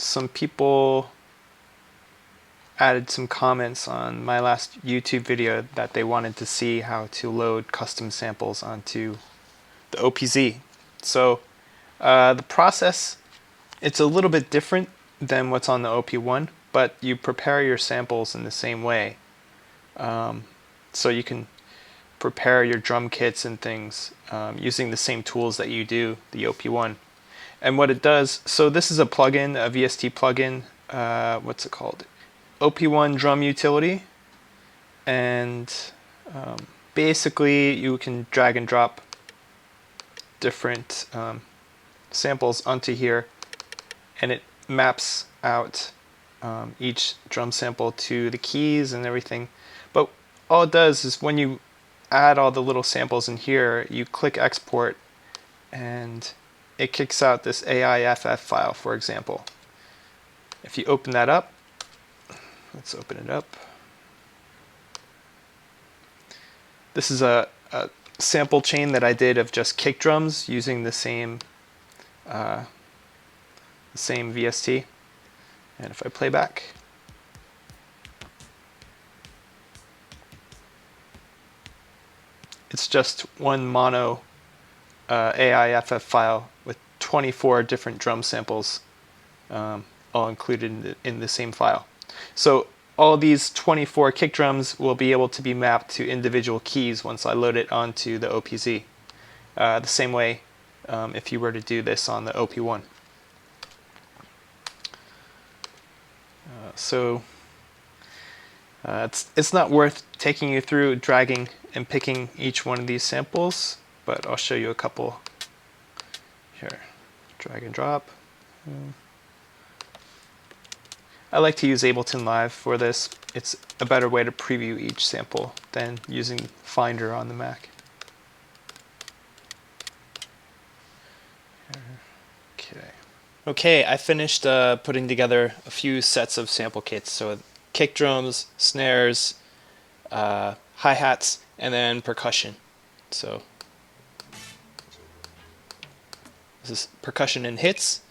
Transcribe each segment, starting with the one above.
some people added some comments on my last YouTube video that they wanted to see how to load custom samples onto the OPZ. So the process, it's a little bit different than what's on the OP1, but you prepare your samples in the same way. So you can prepare your drum kits and things using the same tools that you do the OP1. And what it does, so this is a plugin, a VST plugin, what's it called? OP1 drum utility. And basically you can drag and drop different samples onto here, and it maps out each drum sample to the keys and everything. But all it does is when you add all the little samples in here, you click export and it kicks out this AIFF file, for example. If you open that up, let's open it up. This is a sample chain that I did of just kick drums using the same VST. And if I play back, it's just one mono AIFF file with 24 different drum samples all included in the same file. So all these 24 kick drums will be able to be mapped to individual keys once I load it onto the OPZ. The same way if you were to do this on the OP1. So it's not worth taking you through dragging and picking each one of these samples, but I'll show you a couple here. Drag and drop. I like to use Ableton Live for this. It's a better way to preview each sample than using Finder on the Mac. Okay, I finished putting together a few sets of sample kits. So kick drums, snares, hi-hats, and then percussion. So this is percussion and hits.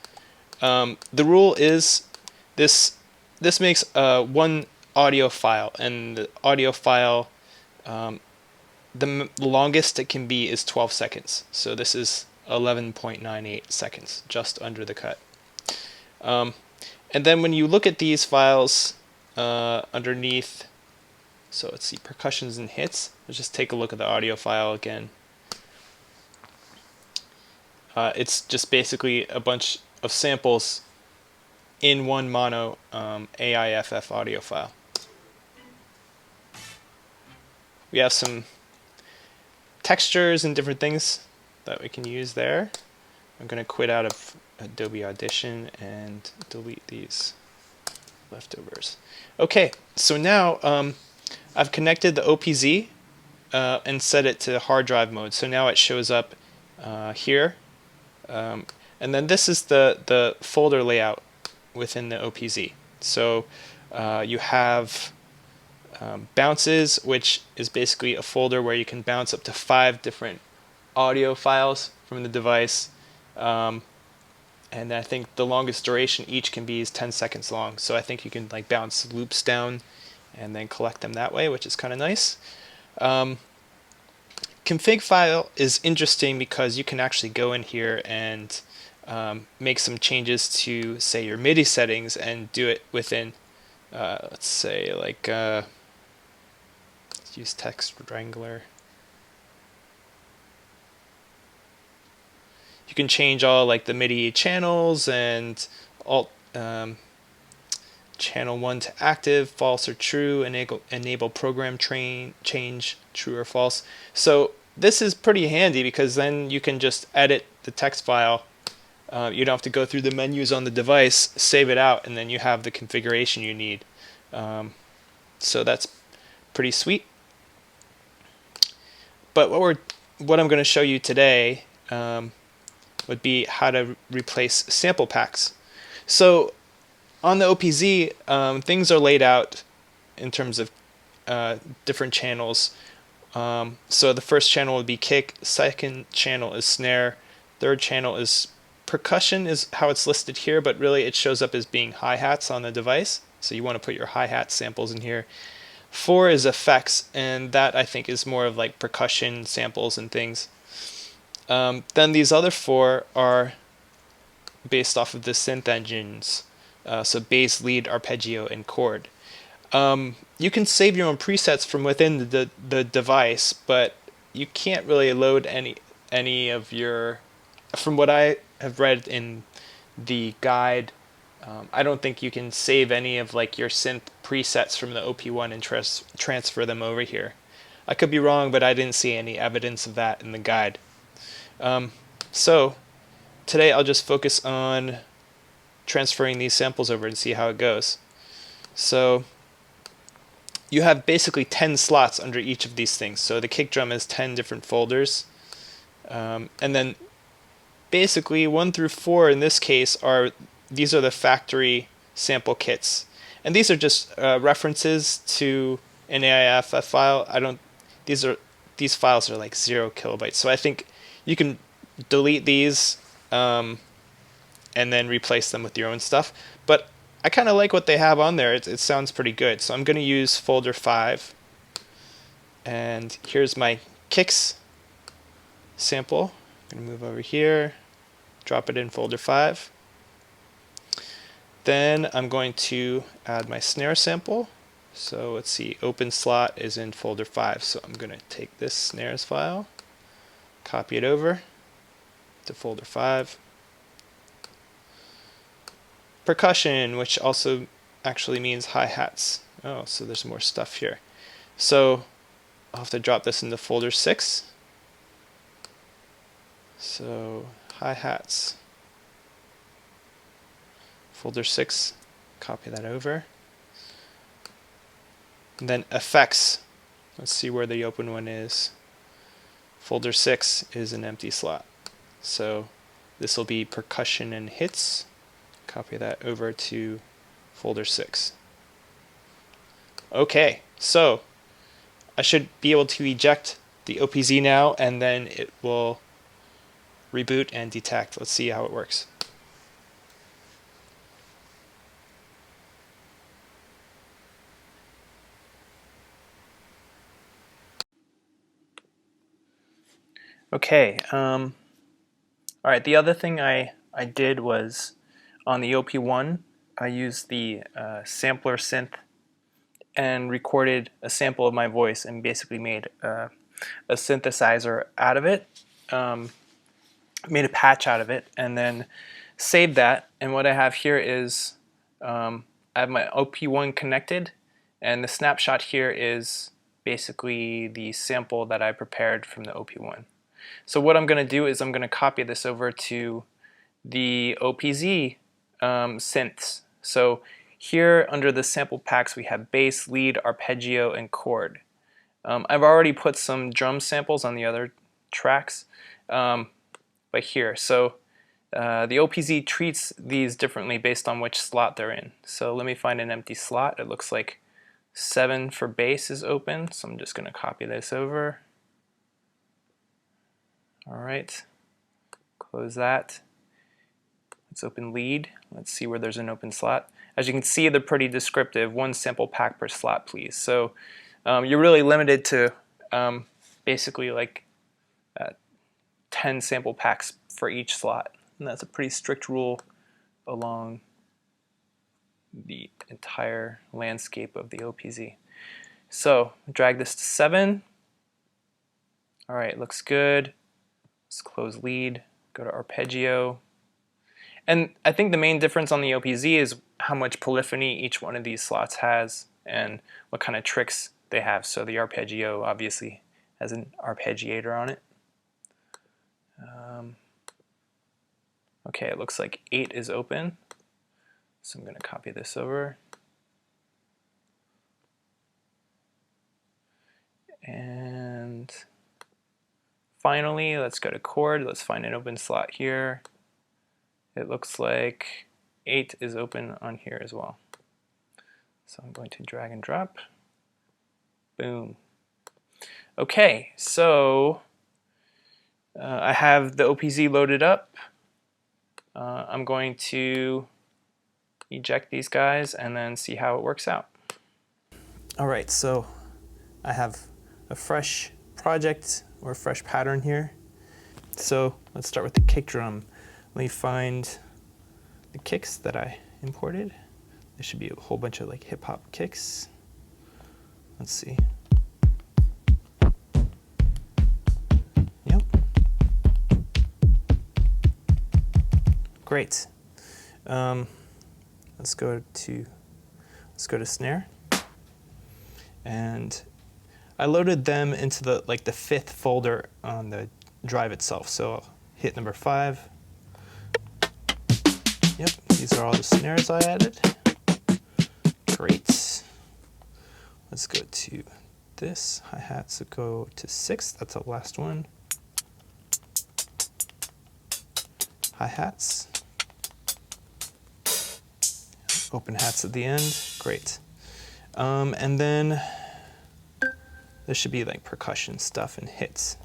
The rule is this makes one audio file, and the audio file, the longest it can be is 12 seconds. So this is 11.98 seconds, just under the cut. And then when you look at these files underneath, so let's see, percussions and hits. Let's just take a look at the audio file again. It's just basically a bunch of samples in one mono AIFF audio file. We have some textures and different things that we can use there. I'm going to quit out of Adobe Audition and delete these leftovers. Okay, so now I've connected the OPZ and set it to hard drive mode. So now it shows up here. And then this is the folder layout within the OPZ. So you have bounces, which is basically a folder where you can bounce up to 5 different audio files from the device. And I think the longest duration each can be is 10 seconds long. So I think you can like bounce loops down and then collect them that way, which is kind of nice. Config file is interesting because you can actually go in here and make some changes to, say, your MIDI settings and do it within, let's say, like, let's use Text Wrangler. You can change all like the MIDI channels and alt channel 1 to active, false or true, enable program change, true or false. So this is pretty handy because then you can just edit the text file. You don't have to go through the menus on the device, save it out, and then you have the configuration you need. So that's pretty sweet. But what I'm going to show you today would be how to replace sample packs. So on the OPZ, things are laid out in terms of different channels. So the first channel would be kick, second channel is snare, third channel is percussion is how it's listed here, but really it shows up as being hi-hats on the device. So you want to put your hi-hat samples in here. 4 is effects, and that I think is more of like percussion samples and things. Then these other 4 are based off of the synth engines. So bass, lead, arpeggio, and chord. You can save your own presets from within the device, but you can't really load any of your. From what I have read in the guide, I don't think you can save any of like your synth presets from the OP1 and transfer them over here. I could be wrong, but I didn't see any evidence of that in the guide. So today I'll just focus on transferring these samples over and see how it goes. So you have basically 10 slots under each of these things. So the kick drum has 10 different folders. And then basically 1 through 4 in this case these are the factory sample kits. And these are just references to an AIFF file. These files are like 0 kilobytes. So I think you can delete these and then replace them with your own stuff. But I kind of like what they have on there. It sounds pretty good. So I'm going to use folder 5. And here's my kicks sample. I'm going to move over here, drop it in folder 5. Then I'm going to add my snare sample. So let's see, open slot is in folder 5. So I'm going to take this snares file, copy it over to folder 5. Percussion, which also actually means hi-hats. Oh, so there's more stuff here. So I'll have to drop this into folder 6. So hi-hats, folder 6, copy that over. And then effects, let's see where the open one is. Folder 6 is an empty slot. So this will be percussion and hits. Copy that over to folder 6. Okay, so I should be able to eject the OPZ now, and then it will reboot and detect. Let's see how it works. Okay, all right, the other thing I did was on the OP1, I used the sampler synth and recorded a sample of my voice and basically made a synthesizer out of it, made a patch out of it, and then saved that. And what I have here is I have my OP1 connected, and the snapshot here is basically the sample that I prepared from the OP1. So what I'm going to do is I'm going to copy this over to the OPZ synths. So here under the sample packs we have bass, lead, arpeggio, and chord. I've already put some drum samples on the other tracks, but here. So the OPZ treats these differently based on which slot they're in. So let me find an empty slot. It looks like 7 for bass is open, so I'm just going to copy this over. Alright, close that. Let's open lead. Let's see where there's an open slot. As you can see, they're pretty descriptive. 1 sample pack per slot, please. So you're really limited to basically like 10 sample packs for each slot. And that's a pretty strict rule along the entire landscape of the OPZ. So drag this to 7. All right, looks good. Let's close lead, go to arpeggio. And I think the main difference on the OPZ is how much polyphony each one of these slots has and what kind of tricks they have. So the arpeggio obviously has an arpeggiator on it. Okay, it looks like 8 is open. So I'm going to copy this over. And finally, let's go to chord. Let's find an open slot here. It looks like 8 is open on here as well. So I'm going to drag and drop. Boom. Okay, so I have the OPZ loaded up. I'm going to eject these guys and then see how it works out. All right, so I have a fresh project or a fresh pattern here. So let's start with the kick drum. Let me find the kicks that I imported. There should be a whole bunch of like hip hop kicks. Let's see. Yep. Great. Let's go to snare. And I loaded them into the the 5th folder on the drive itself. So I'll hit number 5. Yep, these are all the snares I added. Great. Let's go to this. Hi-hats will go to 6th. That's the last one. Hi-hats. Open hats at the end. Great. And then there should be like percussion stuff and hits.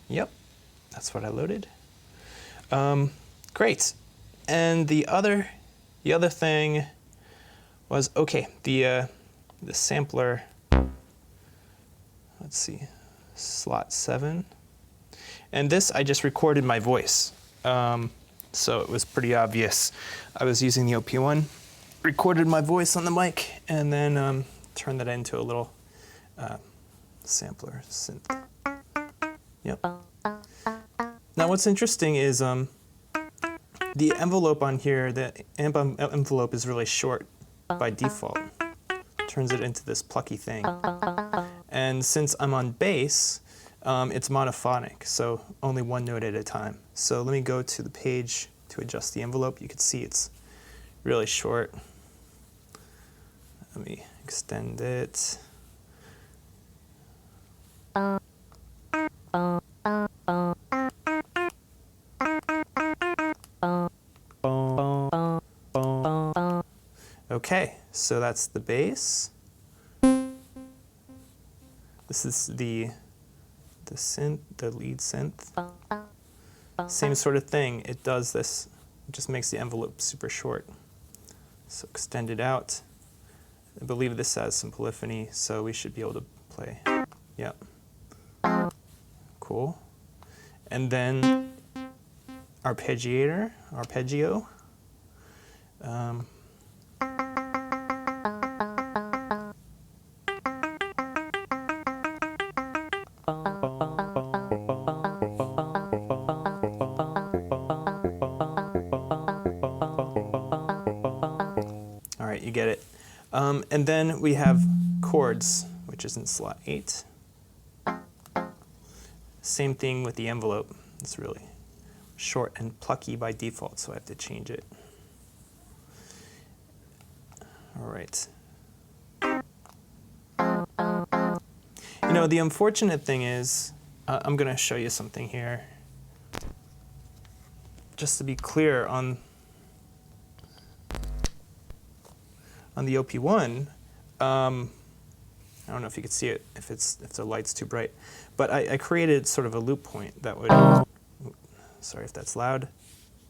Yep, that's what I loaded. Great. And the other thing was, okay, the sampler, let's see, slot 7. And this, I just recorded my voice. So it was pretty obvious. I was using the OP1, recorded my voice on the mic, and then turned that into a little sampler synth. Yep. Now what's interesting is the envelope on here, the amp envelope is really short by default. Turns it into this plucky thing. And since I'm on bass, it's monophonic, so only one note at a time. So let me go to the page to adjust the envelope. You can see it's really short. Let me extend it. Okay, so that's the bass. This is the synth, the lead synth. Same sort of thing. It does this, it just makes the envelope super short. So extend it out. I believe this has some polyphony, so we should be able to play. Yep. Cool. And then arpeggio. All right, you get it. And then we have chords, which is in slot 8. Same thing with the envelope. It's really short and plucky by default, so I have to change it. All right. You know, the unfortunate thing is, I'm going to show you something here. Just to be clear, on the OP1, I don't know if you could see it if the light's too bright, but I created sort of a loop point that would, sorry if that's loud.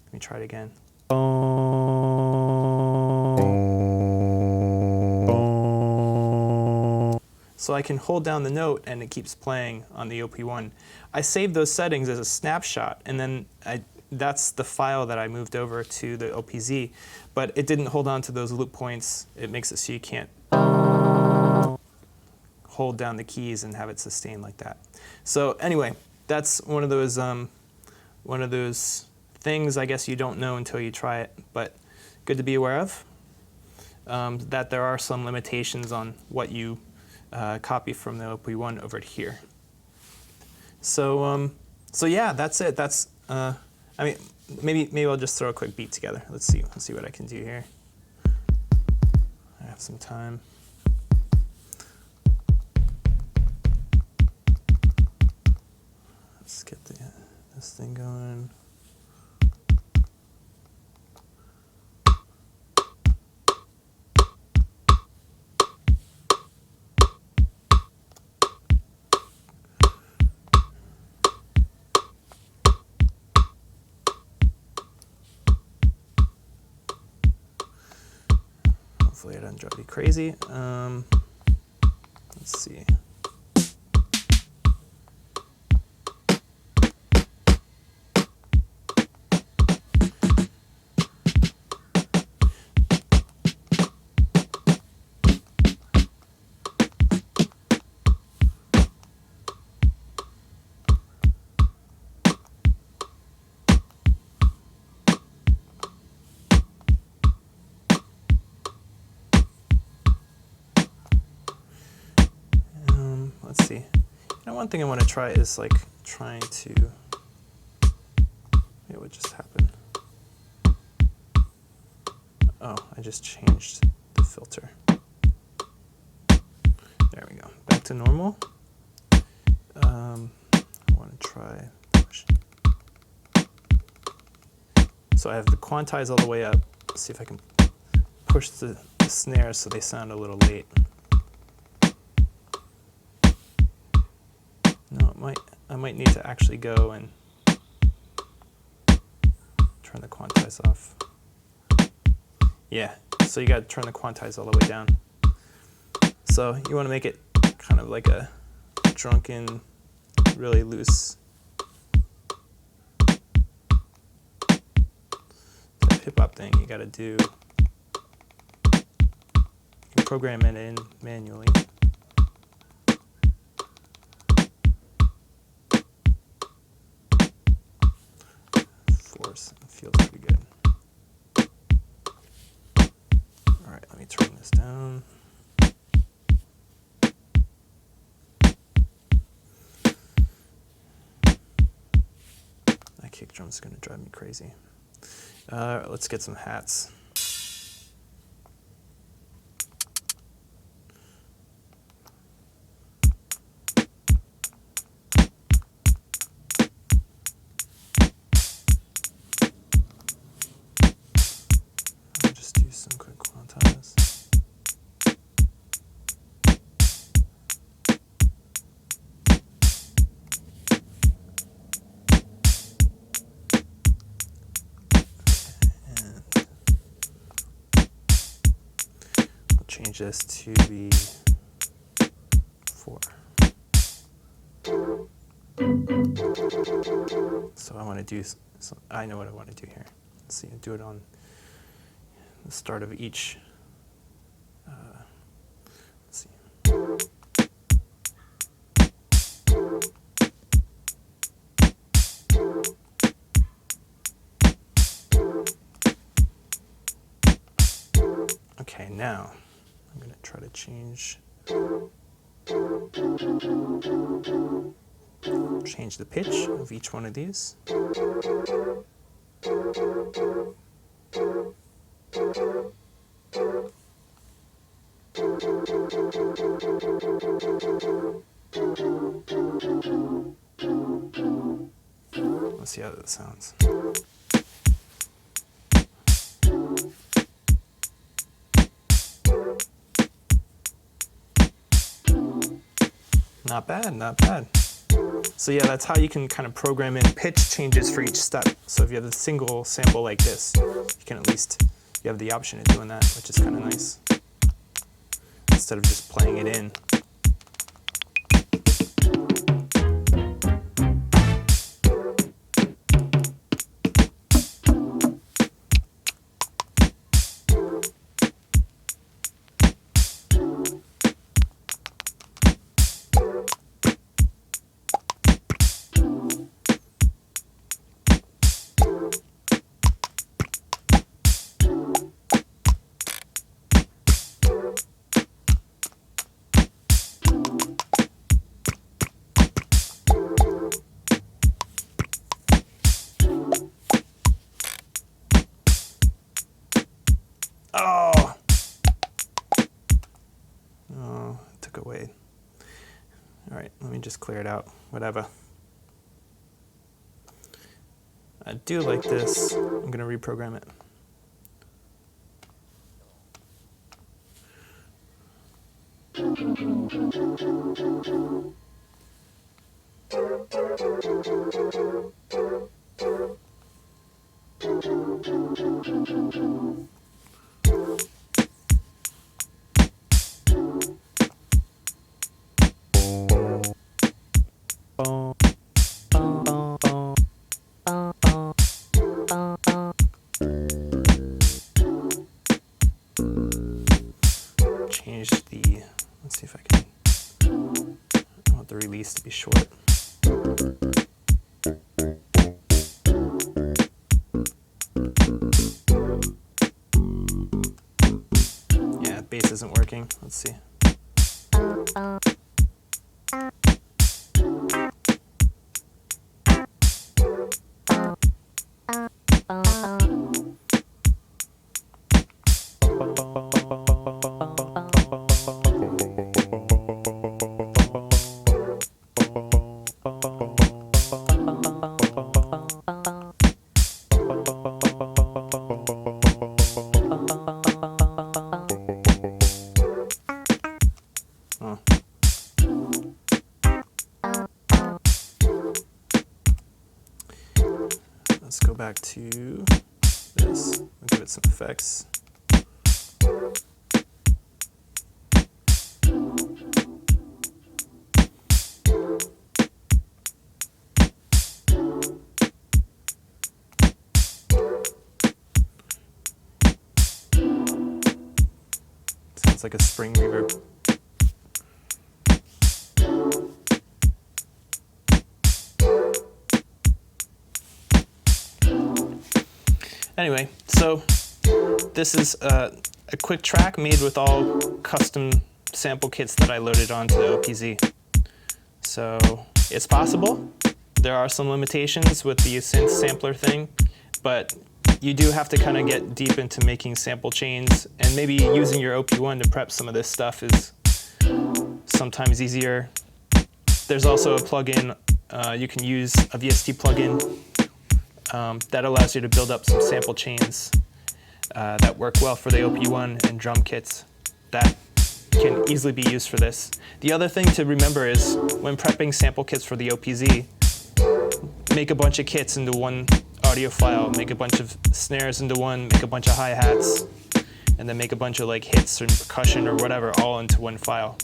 Let me try it again. So I can hold down the note and it keeps playing on the OP1. I saved those settings as a snapshot, and then that's the file that I moved over to the OPZ, but it didn't hold on to those loop points. It makes it so you can't hold down the keys and have it sustain like that. So anyway, that's one of those things I guess you don't know until you try it, but good to be aware of. That there are some limitations on what you copy from the OP1 over to here. So yeah, that's it. That's I mean, maybe I'll just throw a quick beat together. Let's see what I can do here. I have some time. Let's get this thing going. Hopefully it doesn't drive you crazy. Let's see. Let's see. One thing I want to try is like trying to. Wait, what just happened? Oh, I just changed the filter. There we go. Back to normal. I want to try. So I have the quantize all the way up. Let's see if I can push the snares so they sound a little late. No, I might need to actually go and turn the quantize off. Yeah, so you got to turn the quantize all the way down. So you want to make it kind of like a drunken, really loose hip hop thing. You got to do. You can program it in manually. Force feels pretty good. All right, let me turn this down. That kick drum's going to drive me crazy. Let's get some hats. I'll just do some quick quantize. Change this to be 4. So I want to do, I know what I want to do here. Let's see, do it on the start of each. Let's see. Okay, now I'm going to try to change the pitch of each one of these. Let's see how that sounds. Not bad, not bad. So yeah, that's how you can kind of program in pitch changes for each step. So if you have a single sample like this, you can at least, you have the option of doing that, which is kind of nice. Instead of just playing it in. Oh, it took away. All right, let me just clear it out, whatever. I do like this. I'm going to reprogram it. these to be short. Yeah, bass isn't working. Let's see. Oh. Let's go back to this and give it some effects. Sounds like a spring reverb. Anyway, so this is a quick track made with all custom sample kits that I loaded onto the OPZ. So it's possible. There are some limitations with the synth sampler thing, but you do have to kind of get deep into making sample chains, and maybe using your OP1 to prep some of this stuff is sometimes easier. There's also a plugin, you can use a VST plugin that allows you to build up some sample chains that work well for the OP1 and drum kits that can easily be used for this. The other thing to remember is when prepping sample kits for the OPZ, make a bunch of kits into one audio file, make a bunch of snares into one, make a bunch of hi-hats, and then make a bunch of like hits and percussion or whatever all into one file.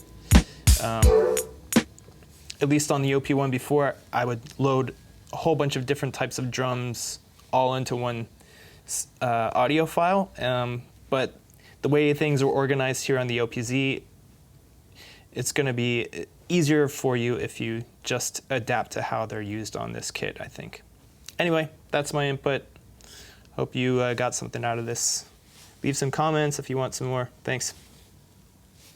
At least on the OP1 before, I would load a whole bunch of different types of drums all into one audio file, but the way things are organized here on the OPZ, it's going to be easier for you if you just adapt to how they're used on this kit, I think. Anyway, that's my input. Hope you got something out of this. Leave some comments if you want some more. Thanks.